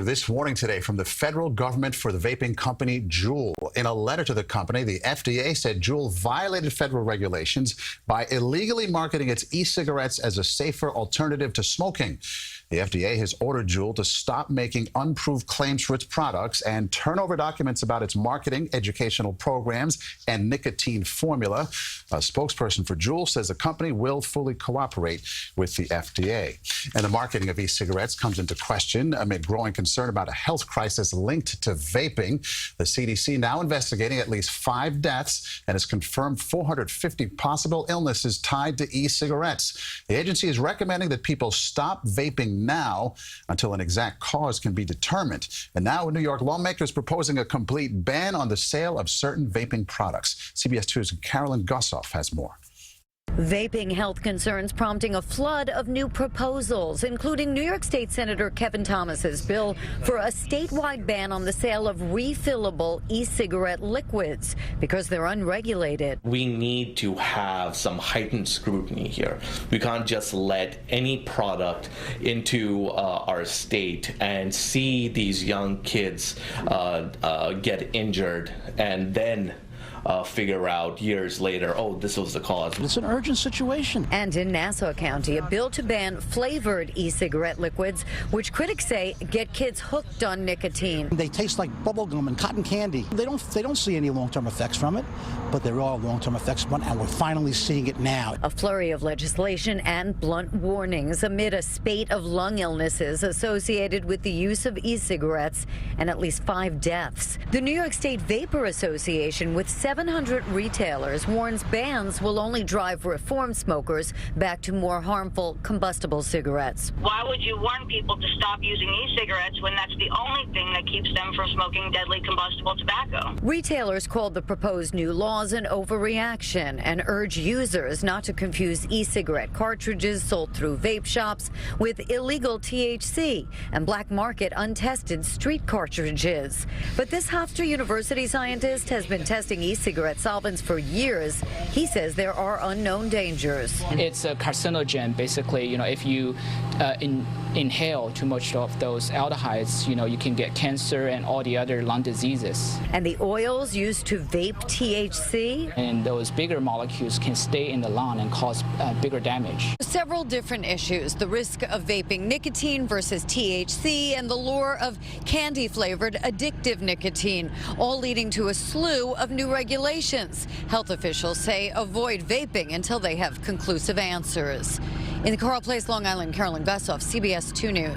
This warning today from the federal government for the vaping company Juul. In a letter to the company, the FDA said Juul violated federal regulations by illegally marketing its e-cigarettes as a safer alternative to smoking. The FDA has ordered Juul to stop making unproved claims for its products and turn over documents about its marketing, educational programs, and nicotine formula. A spokesperson for Juul says the company will fully cooperate with the FDA. And the marketing of e-cigarettes comes into question amid growing concern about a health crisis linked to vaping. The CDC now investigating at least 5 deaths and has confirmed 450 possible illnesses tied to e-cigarettes. The agency is recommending that people stop vaping now until an exact cause can be determined. And now New York lawmakers proposing a complete ban on the sale of certain vaping products. CBS 2's Carolyn Gusoff has more. Vaping health concerns prompting a flood of new proposals, including New York State Senator Kevin Thomas's bill for a statewide ban on the sale of refillable e-cigarette liquids because they're unregulated. We need to have some heightened scrutiny here. We can't just let any product into our state and see these young kids get injured and then figure out years later, oh, this was the cause. It's an urgent situation. And in Nassau County, a bill to ban flavored e-cigarette liquids, which critics say get kids hooked on nicotine. They taste like bubble gum and cotton candy. They don't see any long-term effects from it, but there are long-term effects from it, and we're finally seeing it now. A flurry of legislation and blunt warnings amid a spate of lung illnesses associated with the use of e-cigarettes and at least 5 deaths. The New York State Vapor Association, with 700 retailers, warns bans will only drive reform smokers back to more harmful combustible cigarettes. Why would you warn people to stop using e-cigarettes when that's the only thing that keeps them from smoking deadly combustible tobacco? Retailers called the proposed new laws an overreaction and urge users not to confuse e-cigarette cartridges sold through vape shops with illegal THC and black market untested street cartridges. But this Hofstra University scientist has been testing e-cigarette solvents for years. He says there are unknown dangers. It's a carcinogen. Basically, if you inhale too much of those aldehydes, you can get cancer and all the other lung diseases. And the oils used to vape THC? And those bigger molecules can stay in the lung and cause bigger damage. Several different issues: the risk of vaping nicotine versus THC and the lure of candy-flavored addictive nicotine, all leading to a slew of new regulations. Health officials say avoid vaping until they have conclusive answers. In the Carl Place, Long Island, Carolyn Gusoff, CBS 2 News.